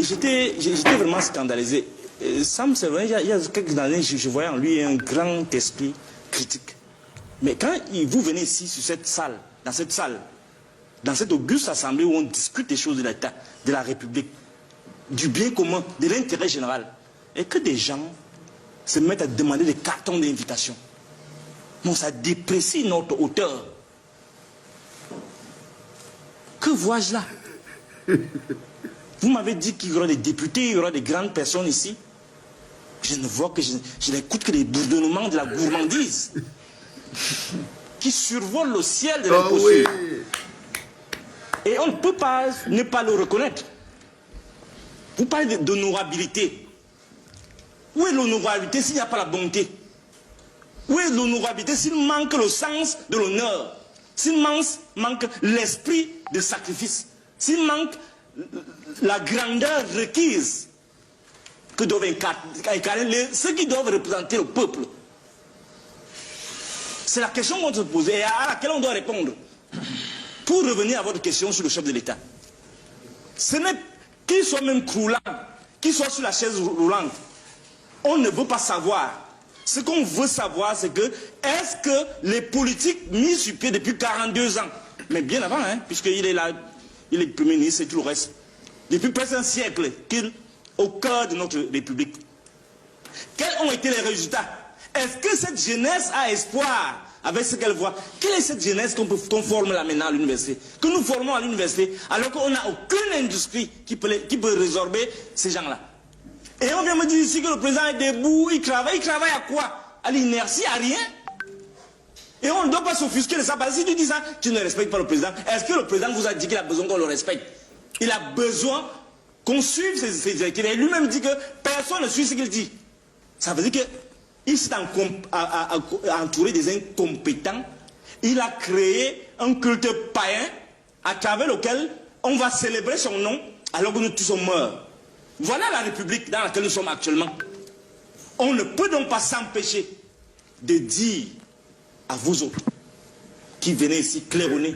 j'étais vraiment scandalisé. Sam, c'est vrai, il y a quelques années, je voyais en lui un grand esprit critique. Mais quand vous venez ici, sur cette salle, dans cette auguste assemblée où on discute des choses de l'État, de la République, du bien commun, de l'intérêt général, et que des gens se mettent à demander des cartons d'invitation, non, ça déprécie notre hauteur. Que vois-je là? Vous m'avez dit qu'il y aura des députés, il y aura des grandes personnes ici. Je ne vois que, je n'écoute que des bourdonnements de la gourmandise qui survolent le ciel de l'imposture. Oui. Et on ne peut pas ne pas le reconnaître. Vous parlez d'honorabilité. Où est l'honorabilité s'il n'y a pas la bonté? Où est l'honorabilité s'il manque le sens de l'honneur? S'il manque l'esprit de sacrifice? S'il manque la grandeur requise que doivent incarner ceux qui doivent représenter le peuple? C'est la question qu'on se pose et à laquelle on doit répondre. Pour revenir à votre question sur le chef de l'État, ce n'est qu'il soit même croulant, qu'il soit sur la chaise roulante, on ne veut pas savoir. Ce qu'on veut savoir, c'est que est-ce que les politiques mis sur pied depuis 42 ans, mais bien avant, hein, puisqu'il est là, il est Premier ministre et tout le reste, depuis presque un siècle, qu'il au cœur de notre République, quels ont été les résultats? Est-ce que cette jeunesse a espoir avec ce qu'elle voit? Quelle est cette jeunesse qu'on forme là maintenant à l'université? Que nous formons à l'université alors qu'on n'a aucune industrie qui peut résorber ces gens-là. Et on vient me dire ici que le président est debout, il travaille à quoi? À l'inertie, à rien. Et on ne doit pas s'offusquer de ça. Parce que si tu dis ça, tu ne respectes pas le président. Est-ce que le président vous a dit qu'il a besoin qu'on le respecte? Il a besoin qu'on suive ses directives. Et lui-même dit que personne ne suit ce qu'il dit. Ça veut dire qu'il s'est entouré des incompétents. Il a créé un culte païen à travers lequel on va célébrer son nom alors que nous tous sommes morts. Voilà la République dans laquelle nous sommes actuellement. On ne peut donc pas s'empêcher de dire à vous autres qui venez ici claironner,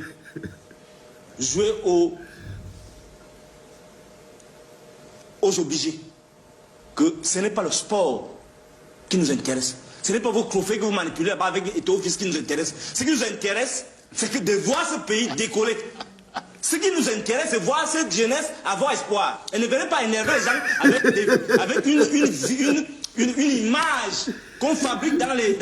jouer aux obligés, que ce n'est pas le sport qui nous intéresse. Ce n'est pas vos trophées que vous manipulez avec Eto'o-Fils qui nous intéresse. Ce qui nous intéresse, c'est que de voir ce pays décoller. Ce qui nous intéresse, c'est voir cette jeunesse avoir espoir. Et ne venez pas énerver les gens avec une image qu'on fabrique dans les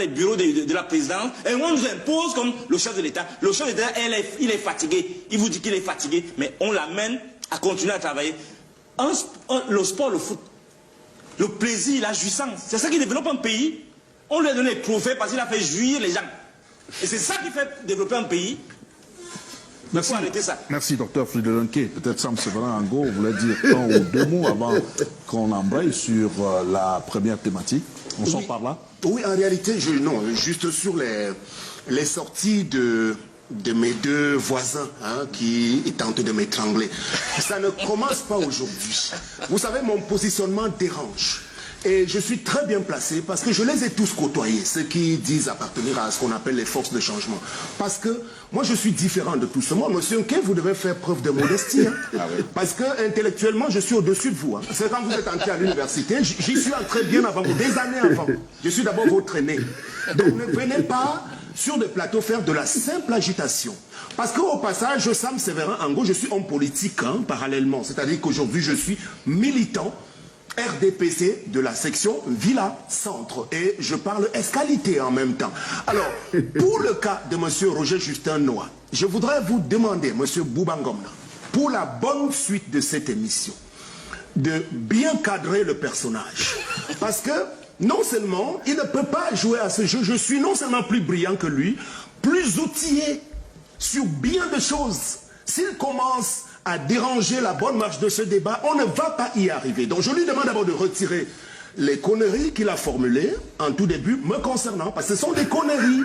bureaux de la présidence. Et on nous impose comme le chef de l'État. Le chef de l'État, il est fatigué. Il vous dit qu'il est fatigué, mais on l'amène à continuer à travailler. Le sport, le foot, le plaisir, la jouissance, c'est ça qui développe un pays. On lui a donné les trophées parce qu'il a fait jouir les gens. Et c'est ça qui fait développer un pays. Merci. Merci, docteur Fridelenke. Peut-être Sam Séverin Ango voulait dire un ou deux mots avant qu'on embraye sur la première thématique. On s'en parle là? Oui, en réalité, non, juste sur les sorties de mes deux voisins qui tentent de m'étrangler. Ça ne commence pas aujourd'hui. Vous savez, mon positionnement dérange. Et je suis très bien placé parce que je les ai tous côtoyés, ceux qui disent appartenir à ce qu'on appelle les forces de changement. Parce que moi, je suis différent de tout ce monde. Monsieur Nke, vous devez faire preuve de modestie. Ah oui. Parce que intellectuellement, je suis au-dessus de vous. C'est quand vous êtes entré à l'université, j'y suis entré bien avant vous, des années avant. Je suis d'abord votre aîné. Donc ne venez pas sur des plateaux faire de la simple agitation. Parce qu'au passage, Sam Séverin Ango, je suis homme politique parallèlement. C'est-à-dire qu'aujourd'hui, je suis militant RDPC de la section Villa Centre. Et je parle escalité en même temps. Alors, pour le cas de M. Roger Justin Noah, je voudrais vous demander, M. Boubangomna, pour la bonne suite de cette émission, de bien cadrer le personnage. Parce que, non seulement, il ne peut pas jouer à ce jeu, je suis non seulement plus brillant que lui, plus outillé sur bien de choses. S'il commence à déranger la bonne marche de ce débat, on ne va pas y arriver. Donc je lui demande d'abord de retirer les conneries qu'il a formulées en tout début me concernant, parce que ce sont des conneries.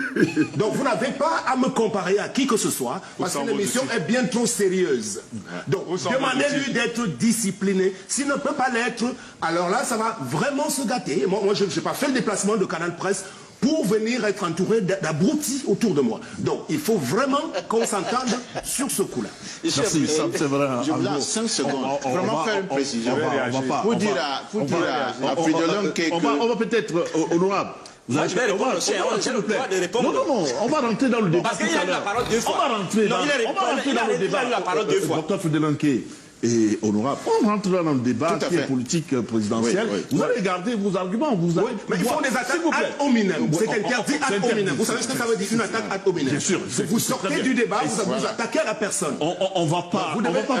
Donc vous n'avez pas à me comparer à qui que ce soit, parce que l'émission est bien trop sérieuse. Donc demandez-lui d'être discipliné. S'il ne peut pas l'être, alors là, ça va vraiment se gâter. Moi je n'ai pas fait le déplacement de Canal Presse pour venir être entouré d'abrutis autour de moi. Donc, il faut vraiment qu'on s'entende sur ce coup-là. Merci, Sam Séverin. Je vous laisse 5 secondes. Vraiment faire une précision. Pour dire à Fridelin on va peut-être, honorable. Moi, je vais répondre aussi. J'ai le droit de répondre. Non, on va rentrer dans le débat. Parce qu'il a eu la parole deux fois. On va rentrer dans le débat. Il a eu la parole deux fois. Docteur Fridelin et honorable, on rentre dans le débat qui est politique présidentielle. Vous allez garder vos arguments. Mais ils font des attaques ad hominem. C'est interdit ad hominem. Vous savez ce que ça veut dire, une attaque ad hominem? Bien sûr. Vous sortez du débat, vous attaquez à la personne. On va pas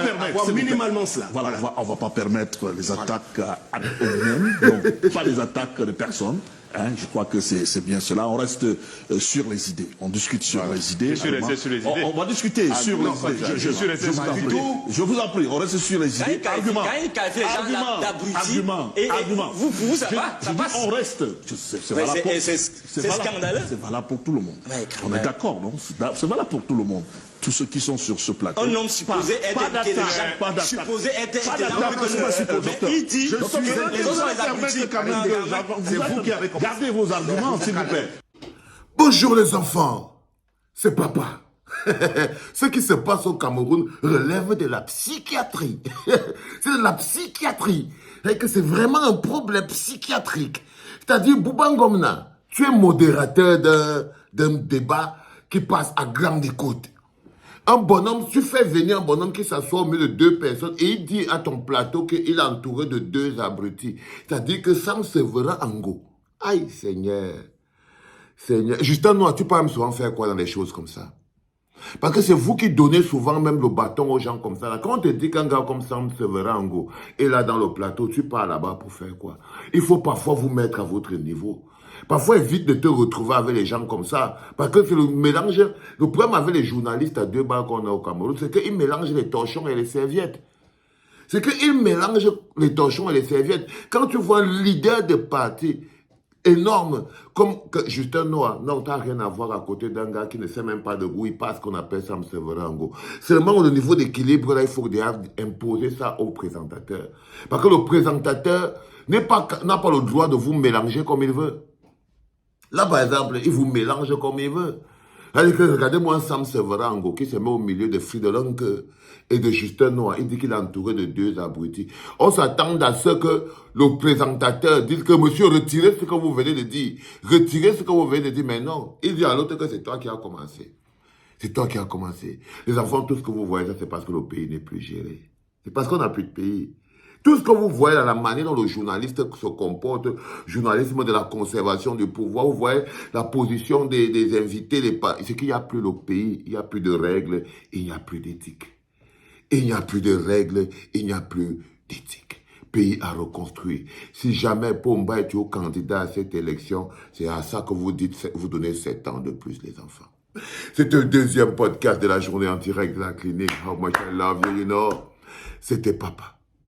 permettre minimalement cela. Voilà, on va pas permettre les attaques ad hominem, donc pas les attaques de personnes. Je crois que c'est bien cela. On reste sur les idées. On discute sur les idées. Je suis resté sur les idées. On va discuter sur les idées. Je suis resté sur les idées. Je vous en prie, on reste sur les idées. Argument. Ça va. On reste. C'est scandaleux. C'est valable pour tout le monde. On est d'accord, non? C'est valable pour tout le monde. Tous ceux qui sont sur ce plateau. Un homme supposé être intelligent. Supposé être intelligent. Mais il dit que les autres sont les abrutis. C'est vous qui avez compris. Gardez vos arguments, s'il vous plaît. Bonjour les enfants, c'est papa. Ce qui se passe au Cameroun relève de la psychiatrie. C'est de la psychiatrie. Et que c'est vraiment un problème psychiatrique. C'est-à-dire, Bouba Ngomna, tu es modérateur d'un débat qui passe à grande écoute. Un bonhomme, tu fais venir un bonhomme qui s'assoit au milieu de 2 personnes et il dit à ton plateau qu'il est entouré de 2 abrutis. C'est-à-dire que Sam Séverin Ango. Aïe, Seigneur. Seigneur. Justin Noir, tu peux même souvent faire quoi dans des choses comme ça? Parce que c'est vous qui donnez souvent même le bâton aux gens comme ça. Là. Quand on te dit qu'un gars comme Sam Séverin Ango est là dans le plateau, tu pars là-bas pour faire quoi? Il faut parfois vous mettre à votre niveau. Parfois, évite de te retrouver avec les gens comme ça. Parce que c'est le mélange. Le problème avec les journalistes à 2 balles qu'on a au Cameroun, c'est qu'ils mélangent les torchons et les serviettes. C'est qu'ils mélangent les torchons et les serviettes. Quand tu vois un leader de parti énorme, comme Justin Noah, non, tu n'as rien à voir à côté d'un gars qui ne sait même pas de où il passe, qu'on appelle Sam Séverin Ango. Seulement au niveau d'équilibre, là, il faut imposer ça au présentateur. Parce que le présentateur n'a pas le droit de vous mélanger comme il veut. Là, par exemple, il vous mélange comme il veut. Regardez-moi Sam Séverin Ango qui se met au milieu de Fridelin et de Justin Noah. Il dit qu'il est entouré de 2 abrutis. On s'attend à ce que le présentateur dise que monsieur, retirez ce que vous venez de dire. Retirez ce que vous venez de dire. Mais non, il dit à l'autre que c'est toi qui as commencé. C'est toi qui as commencé. Les enfants, tout ce que vous voyez, ça c'est parce que le pays n'est plus géré. C'est parce qu'on n'a plus de pays. Tout ce que vous voyez dans la manière dont le journaliste se comporte, journalisme de la conservation du pouvoir, vous voyez la position des invités, c'est qu'il n'y a plus le pays, il n'y a plus de règles, il n'y a plus d'éthique. Il n'y a plus de règles, il n'y a plus d'éthique. Pays à reconstruire. Si jamais Pomba est au candidat à cette élection, c'est à ça que vous dites, vous donnez 7 ans de plus, les enfants. C'est le 2e podcast de la journée en direct de la clinique. How much I love you, you know. C'était papa.